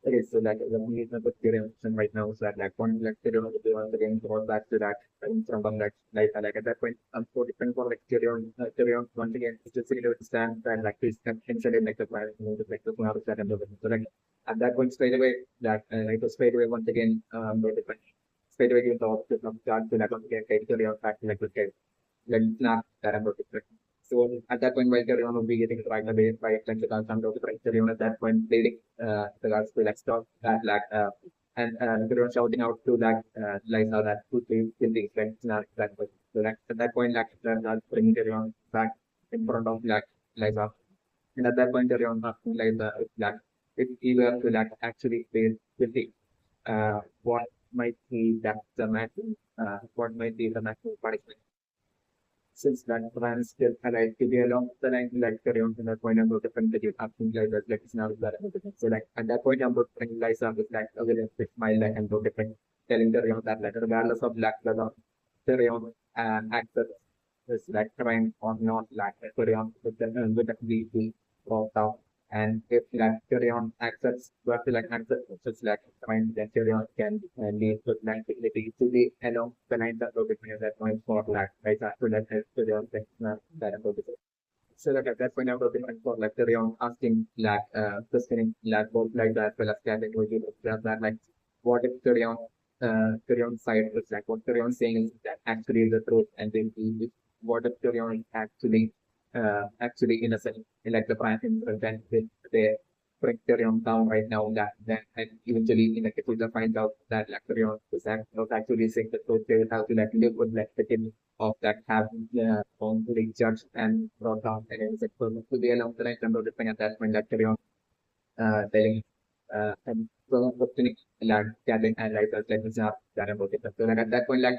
Okay, so like the reason for theory right now is that like one like theory once again brought back to that from that like at that point so depends on like theory once again it's just to stand and like to consider like the plan like the plan that and so like at that point straight away that like the straight away once again the different straight away you thought to from start to like okay theory on fact like okay then not that about it. So at that point, while Carrion will be getting right away by Clenchicon, some of the Carrion at that point leading the guards to like stop that like and Carrion shouting out to that Liza that to kill the friends that way. So like at that point, like the guards bring Carrion back in front of like Liza. And at that point, Carrion Liza like if he were to like actually face with the what might be that the maximum what might be the maximum punishment since that plan is still alive to be along the line like carry on to that point about the different video happening like that like it's now that so like at that point I'm about bringing Liza with like a very big smile like and different telling the Rion that like regardless of black leather the Rion actor is like trying or not like the Rion with the brought out and if like Tyrion accepts what to like accept just like trying then Tyrion can lead to like ability to be along the line that go between that point for like right after that Tyrion things that about it. So like at that point I was different for like Tyrion asking like questioning like both like that well as Captain Woody that like what if Tyrion's side is like what Tyrion's saying is that actually the truth and then he what if Tyrion is actually innocent like the prime minister then they bring Tyrion down right now that then and eventually in like if we find out that like Tyrion was actually saying the truth they will have to like live with like the king of that having wrongfully judged and brought down and it's like to be along the line and depending at that point like Tyrion telling and so questioning like gathering and like let me start that about it. So like at that point like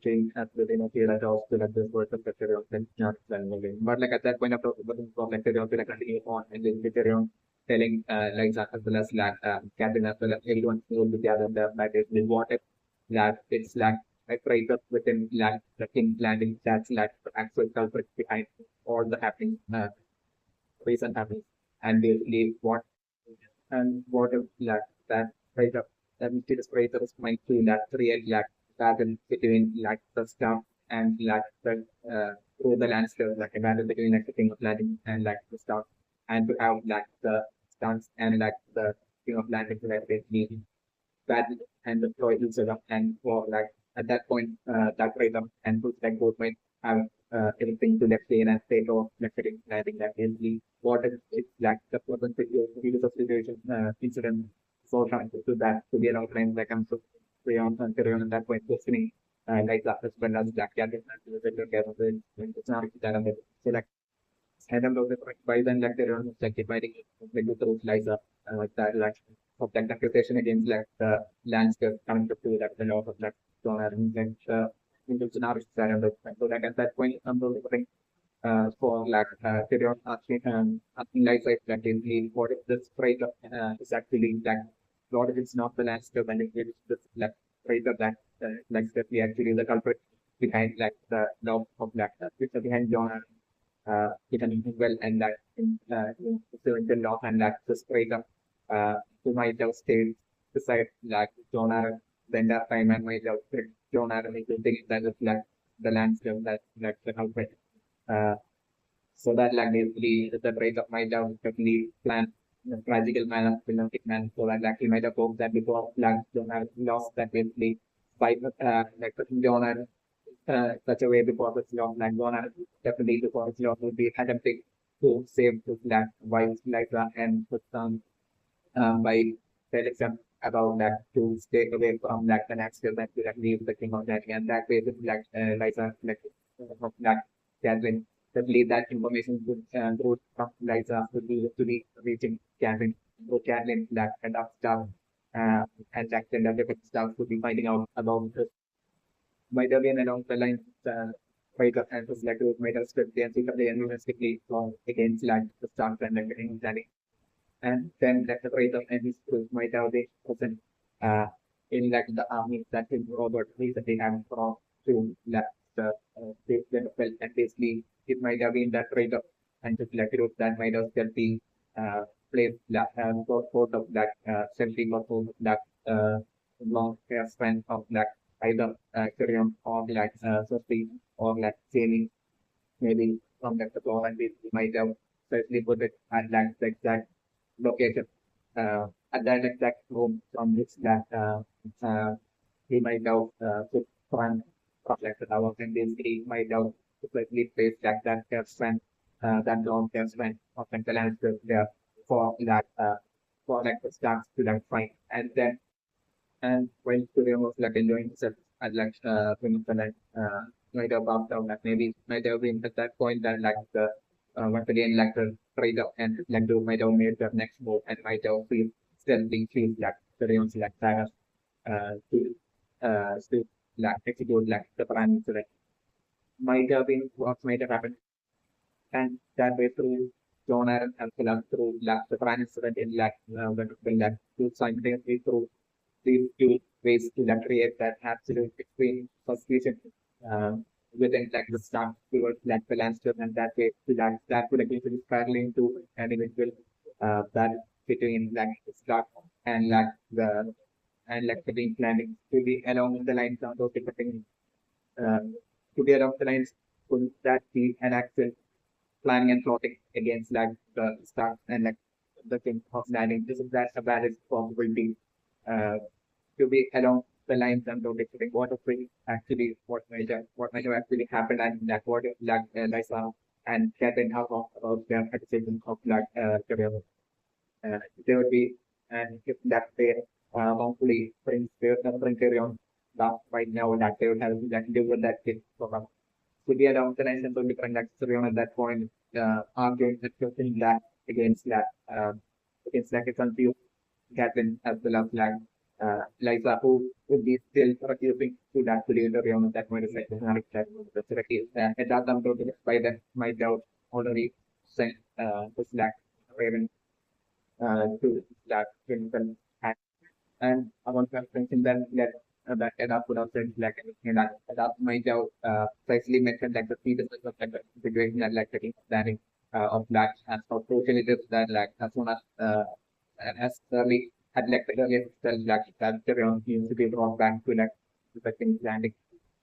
saying as within a fear that also like this words of Tyrion then not again. But like at that point after from like Tyrion to like continue on and then Tyrion telling like as well as like Catherine as well as everyone who will be gathered there that is the what if that it's like right up within like the king landing that's like the actual culprit behind all the happening reason happening and basically what if like that right up that mysterious creators might feel that real like battle between like the stuff and like the through the landscape like a battle between like the king of landing and like the stuff and to have like the stunts and like the king of landing like basically battle and deploy each other and for like at that point that rhythm and push like both might have everything to left lane and state or left lane landing that really what if it's like the person situation incident so trying to that to be around time like I'm so free on and that point questioning like that as well as Black Cat it's not that so like and I'm looking for by then like there are like dividing like the truth lies up like that like of like the accusation against like the landscape coming to like the law of like genre and into scenarios that are like so like at that point I'm looking for like Tyrion asking like in what if this freighter is actually like what if it's not the landscape and it is this like freighter that like that we actually the culprit behind like the law of like which are behind genre he can do well and that so in the law and that the straight up to my love stage beside like John Aaron then that time and my love John Aaron is the thing that is like the landscape that like the culprit uh, so that like basically the rate of my love definitely plan the tragical manner philosophic man so that like he might have hoped that before like John Aaron lost that basically by like John Aaron such a way before the long like gone and definitely before the long would be attempting to save the black wives like that and put some by telling them about that to stay away from like the next year that we like leave the king of that and that way the black Liza like of black Catherine definitely that information would through from Liza would be to be reaching Catherine so Catherine that kind of stuff and Jackson and different stuff would be finding out about this might have been along the lines fight of answers like it might have script the NC of the realistically against like the start and like getting planning. And then like the rate of enemies might have been present in like the army that in Robert recently had from to like the state level and basically it might have been that rate of and just like group that might have still be place that sort of that selfie or sort of that long span of that either Tyrion or like Cersei or like Jaime maybe from that floor and we might have specially put it at that exact location at that exact room from which that he might have put front of like the tower and then he might have specially placed that span that long span of like the landscape there for like the stars to like find and when Surya was like enjoying himself at like like might have bumped down like maybe might have been at that point that like the once again like the trader and like do might have made the next move and might have feel sending feel like Surya's like Saga to like execute like the plan so that might have been what might have happened and that way through John Aaron and Philan through like the plan incident in like when like two simultaneously through these two ways to like create that absolute extreme frustration uh, within like the staff towards like the landscape and that way to that would actually spiral into an individual that between like the staff and like the and like the team planning to be along the lines of those different uh, to be along the lines could that be an actual planning and plotting against like the staff and like the thing of landing. Isn't that a valid possibility to be along the lines and to decide what actually what might have actually happened and that what like Lisa and Catherine have of their decision of like career. There would be and if that they wrongfully bring carry on that right now that they would have that deal with that kid program. Could be along the lines and to different like carry at that point arguing that question that against that against like it's unfused Catherine as well as Liza, who would be still refusing to that later on that point is like the case. At that time, by that, my doubt already sent this Slack parent to Slack clinical hack. And I want to mention that Edda put out said like that Edda might have precisely mentioned like the fetus of like the situation that like taking planning of that as how crucial it is that like as soon as early had like the earliest cell that the needs to be brought back to like the things landing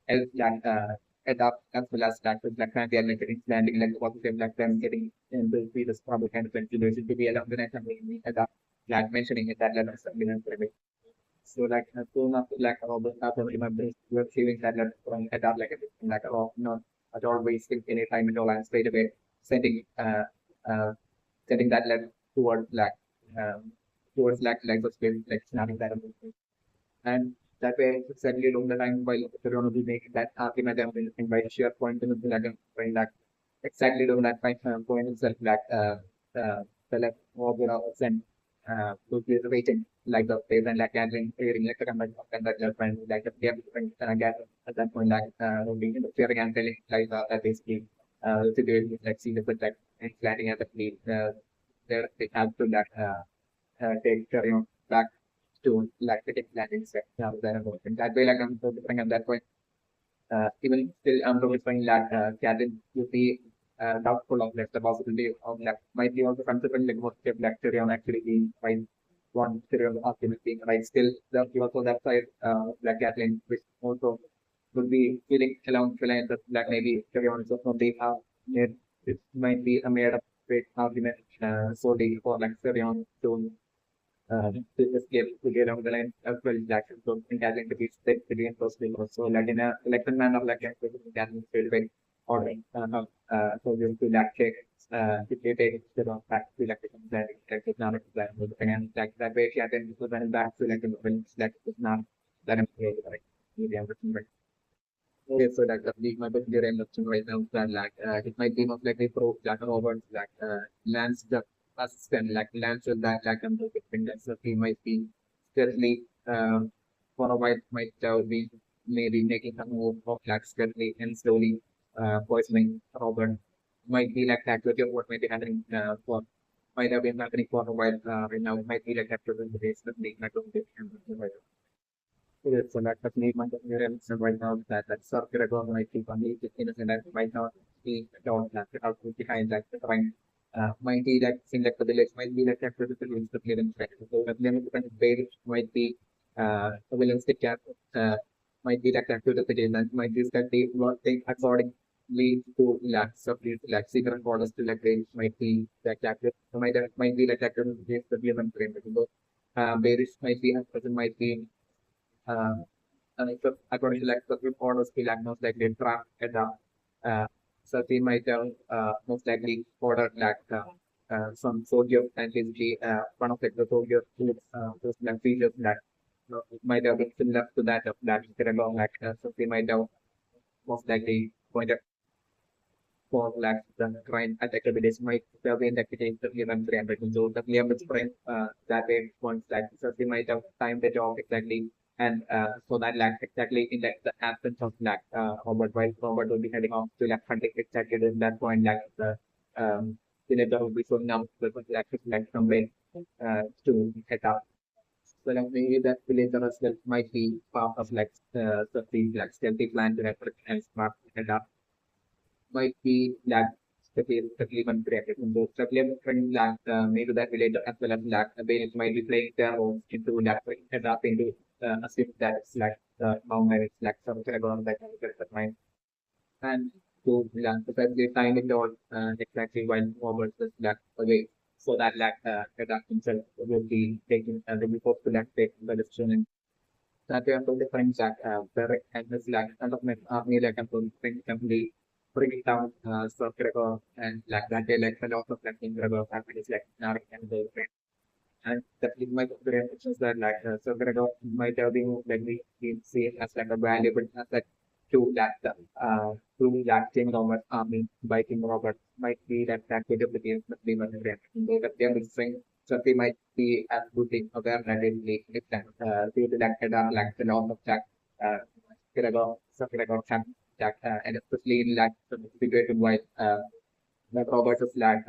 else that adapt as well as that with like kind of like getting landing like positive like them getting into the fetus probably kind of continuation to be along the next and we adapt like mentioning it that level of something so like soon after like all the stuff I remember we're feeling that letter from adapt like like oh not at all wasting any time at all and straight away sending uh sending that letter towards um towards like the space like snapping that up. And that way suddenly along the line while you're going to be making that argument and by sheer point in the like like exactly along that point itself like the left of send to be waiting like the phase and like gathering hearing like the combined and that left and like the peer gather at that point like being interfering and telling like that basically the situation is like see the like and planning at the fleet they have to like take back to like the landing set and that way like I'm focusing at that point even still I'm focusing that Catherine would be doubtful of like the possibility of like might be also considering like what if like Tyrion actually being right one Tyrion argument being right still there also that side like Catherine which also would be feeling along the lines that like maybe Tyrion is also they have made it might be a made up great argument solely for like Tyrion to to escape to get on the line as well as Jackson. So in Catherine to be state between those people. So like in a election man of like Catherine straight away ordering so you to that check to take the wrong back to like the planning like it's not a plan and like that way Catherine was then back to like the like it's not that important like media right. Okay, so like the my book here I'm looking right now that like it might be most likely pro Jack Roberts like Lance the assistant like Lance will that like I'm looking that so he might be certainly for a while might be maybe making some move of like certainly and slowly poisoning Robert might be like that with what might be happening for might have been happening for a while right now it might be like after the days that they might have yes, so that need my experience right now that Sir Gregor might keep on the innocent and might not be don't have to out behind that the point. might be that select the village, might be that capture the village, the clearance right. So the limit bail might be the villain stick cap, might be that capture the village, and might be that they will take accordingly to lakhs of these like secret orders to like range might be that capture, might be that capture the village, the villain frame. So bearish might be, and present might be. Uh, and if according to like the orders be like most likely trap at the so we might have most likely ordered like some soldier and basically one of like the soldier those like features that might have been similar to that of that along like so we might have most likely pointed for like the crime attack abilities might have been activated the given 300. So the clear sprint that way once like so we might have timed the job exactly and so that like exactly in like the absence of like Robert while Robert will be heading off to like hunting exactly at that point like the villager will be showing up with like from way to head up. So like maybe that villager as well might be part of like the like stealthy plan to network and smart head up might be that the Cleveland created. And those Cleveland friends that maybe that related as well as that they might be playing their role into that adapting to assume that it's like the mountain it's like some dragon that mind and to learn to they find it all exactly while Robert is that away. So that like adapt himself will be taking will be forced to like take the decision that we have to different that direct and this like kind of like army like to bring it down so Gregor and like that they like a lot of like in Gregor families like Narik and the and that it might be is that like so Gregor might have been like we see it as like a valuable asset to that to that King Robert army by King Robert might be that capability of the Cleveland but they are saying so they might be as good in aware that if that due to that like the law of that Gregor so Gregor can that and especially in like the situation while that Robert is like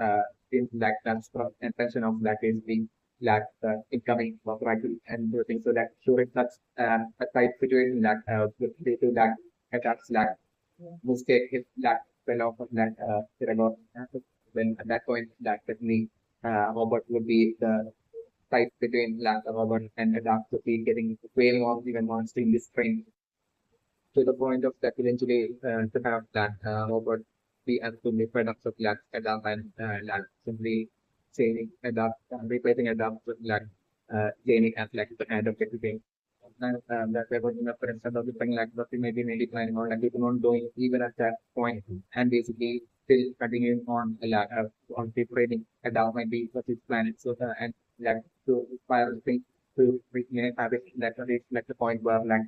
in like transfer and pension of that is being like incoming for practice and everything. So that sure it's such a tight situation that due to that attacks like mistake if that fell off of that Tiragor. Then at that point that definitely Robert would be the fight between like Robert and Adapt to be getting failing off even once in this train to the point of that eventually to have that Robert be absolutely fed up with like adapt and like simply changing adapt replacing adapt with like changing as like the kind of everything. And that we were in a for instance of the thing like what we maybe planning on like people not doing even at that point and basically still continuing on like on the trading adapt might be what is planning so and like to inspire the thing to have it that is like the point where like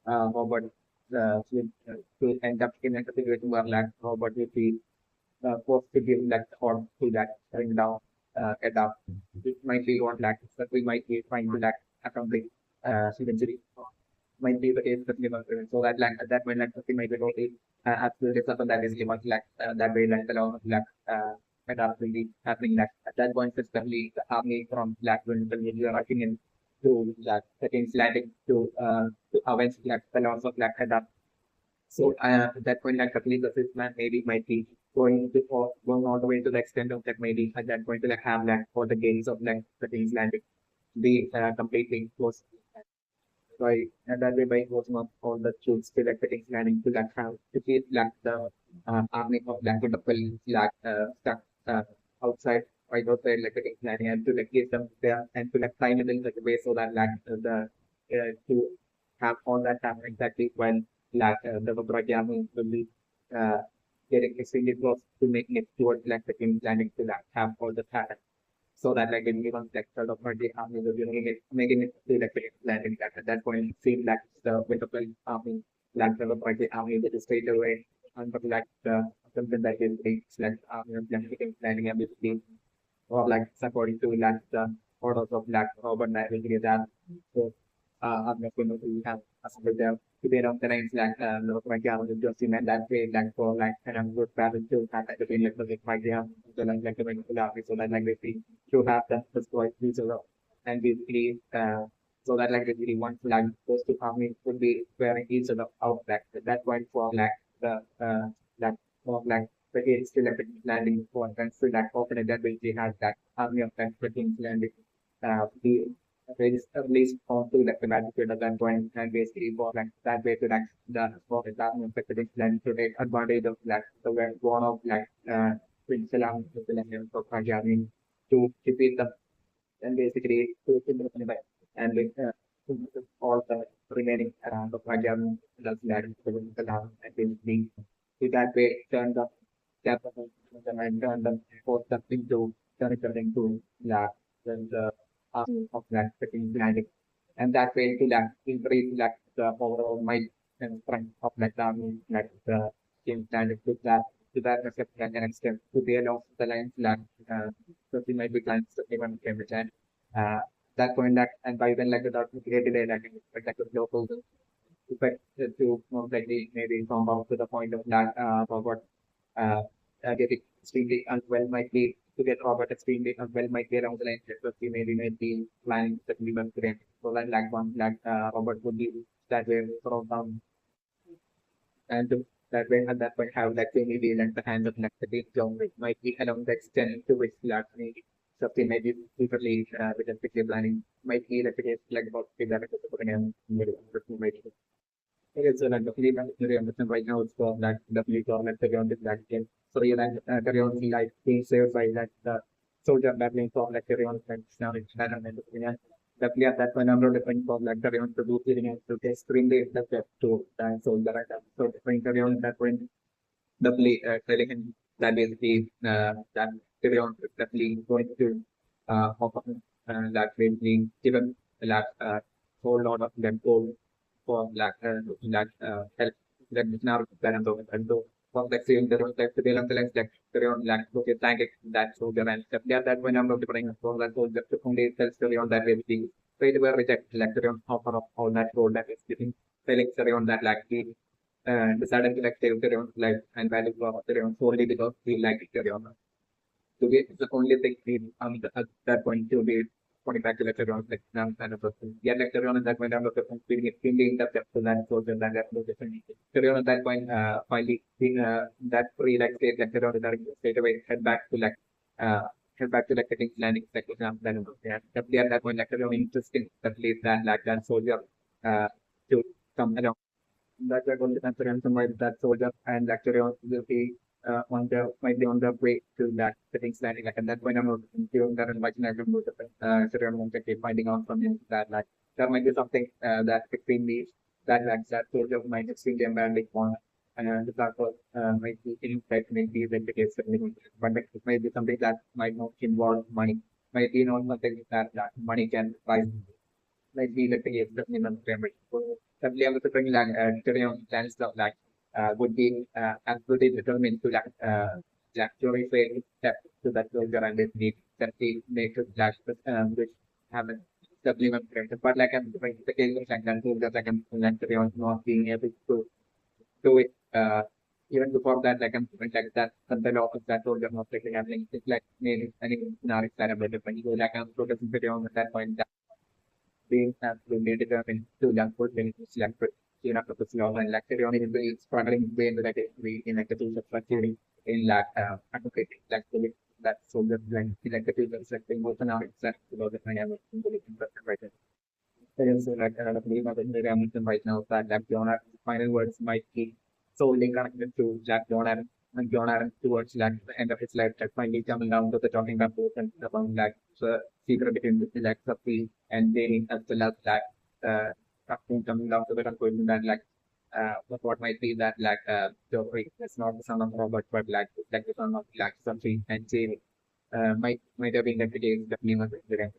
Robert to end up in a situation where like robot will be forced to give like or to that bring down adapt. It might be what like but we might be trying to like accomplish eventually might be the case that we were so that like at that point like we might be totally absolutely something that is given like that way like the law of like adapt will be happening like at that point especially the army from black will be rushing in to that against landing to avenge like the loss of like adapt so at that point, like complete assessment maybe might be going all the way to the extent of that maybe at that point to like have like all the gains of like the things landing be completely close. So and that way by closing up all the troops to like the things landing to like have to keep like the army of like the police like stuck outside right outside like the things landing and to like give them there and to like time it in like a way so that like the to have all that happen exactly when like the Vabrajam will be uh, getting extremely close to making it towards like the king landing to like have all the happen. So that like in given like sort of the army will be making it to like the landing that at that point it seemed like the winter army like the party army that is straight away and but like the something that is like army of landing ability or like according to like the orders of like Robert Navigate that. So I'm not going to have as with the debate of the names like look like yeah, just in that way like for like kind of good balance to have that between like the like yeah, so like the so that like they to have that first voice user and basically so that like basically one flag those two armies would be wearing each other out like at that point for like the like for like but it's still a landing for country that often advantage has that army of countries landing. The released onto the battlefield at that point and basically for like that way to like the for the army of countries landing to take advantage of like the one of like Prince Salam to the land of Rajani to defeat them and basically to simplify and with all the remaining around of Rajam does that the land and basically to that way turn the capital and turn them force them into turn it into la then the of that second planning and that way to that increase like the overall might and strength of like like the team planning to that respect and an extent to be along the lines like so we might be clients even and uh, that point that and by then like the created a like a local effect to most likely maybe compound to the point of that robot getting extremely unwell might be to get robot extremely unwell might be around the line because we maybe might be planning to be today. So that like one that robot would be that way sort of and to that way at that point have like maybe like the hand of like the big job which might be along the extent to which like maybe something maybe secretly with a particular planning might be like like about that okay, so like definitely very understand right now it's for that definitely government carry on this that game. So you like carry on the like being saved by that soldier battling for like carry on and now it's that and then definitely at that point I'm not different from like carry on to do feeling and to get extremely effective to soldier right now. So different carry on at that point definitely telling him that basically that carry on is definitely going to offer that basically given that whole lot of them goal for help that now parents of and so for the same there was like the language like story on like okay thank it that soldier and stuff yeah that when I'm not different for that soldier to only tell story on that way thing straight away reject like story on offer of all that gold that is giving telling story on that like he decided to like save story on life and value for story on solely because he liked story on to be the only thing we at that point to be putting back to lecture on like now kind of a yeah lecture on at that point I'm looking for feeling extremely in depth to that so then that was different. So at that point finally that free like state lecture on that straight away uh head back to like getting landing like exam then yeah definitely at that point lecture on interesting that lead that like that soldier to come along that we're going to consider and somewhere that soldier and actually will be on the might be on the way to that settings landing like and that point I'm not doing that and like I can move consider I'm going to keep finding out from him that like there might be something that extremely that like that soldier might extremely embarrassing one and that was might be in fact maybe like the case but it might be something that might not involve money might be not something that money can buy like be like the minimum payment. So simply I'm looking like today on plans of like would be absolutely determined to like actually say step to that soldier and it need simply make it like which have a supplement payment. But like I'm doing the case of like that soldier like I'm like today on not being able to do it even before that like I'm doing like that the law of that soldier not like happening it's like maybe any scenario that I'm different. So like I'm focusing video on at that point being absolutely determined to young food benefits like you know the law and like the only way struggling way that we in like the tools of structuring in like advocating like the that so that like the tools of selecting open out exact about the kind of right there. So like believe I think I'm right now that Jack Jonar final words might be solely connected to Jack Jonar and Jonar towards like the end of his life that finally coming down to the talking about and about like the secret between the like Safi and Danny as well as like coming down to the conclusion that like what might be that like Joffrey is not the son of Robert but like the son of like Safi and Jamie might have been the case definitely not the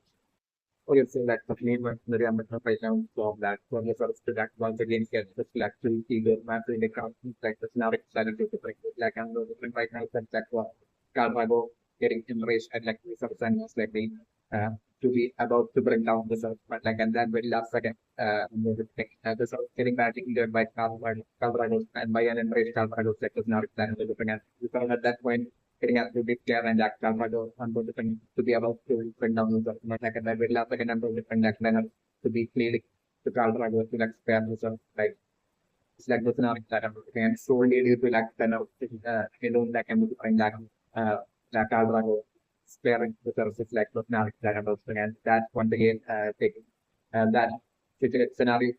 or you say that the main one, the diameter right now from that from the first to that once again get the actually see the math in the ground like the scenario started to different like I'm different right now that was Carvago getting embraced and like the substance slightly to be about to bring down the surf but like and then very last second the surf getting back in by Carvago and by an embraced Carvago like the scenario started to different because at that point getting out to be clear and that Carvago on both different to be about to bring down the surf but like and then very last second I'm different that then to be clearly to Carvago to like spare the surf like it's like the scenario that I'm looking at solely due to like kind of alone that can be bring that Alvaro sparing the services like the scenario that I'm looking at. That once again taking that scenario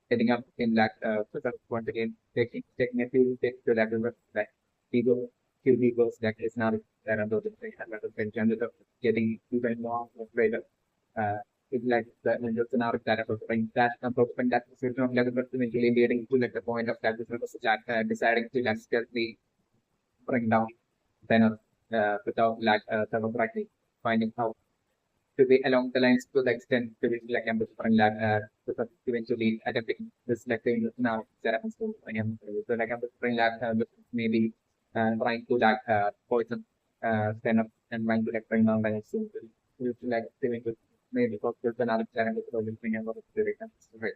getting up in that once again taking a few things to level of like ego, few egos that is not that I'm looking at rather than ended up getting even more greater. It's like the scenario that I'm looking that I'm hoping that situation of level eventually leading to like the point of that that deciding to like stealthily bring down then without like sort of practice finding how to be along the lines to the extent to which like I'm different like eventually attempting this like thing now that happens to so like I'm different like maybe trying to like poison stand up and trying to like bring down the so like doing maybe focus on other challenge so we'll bring about the right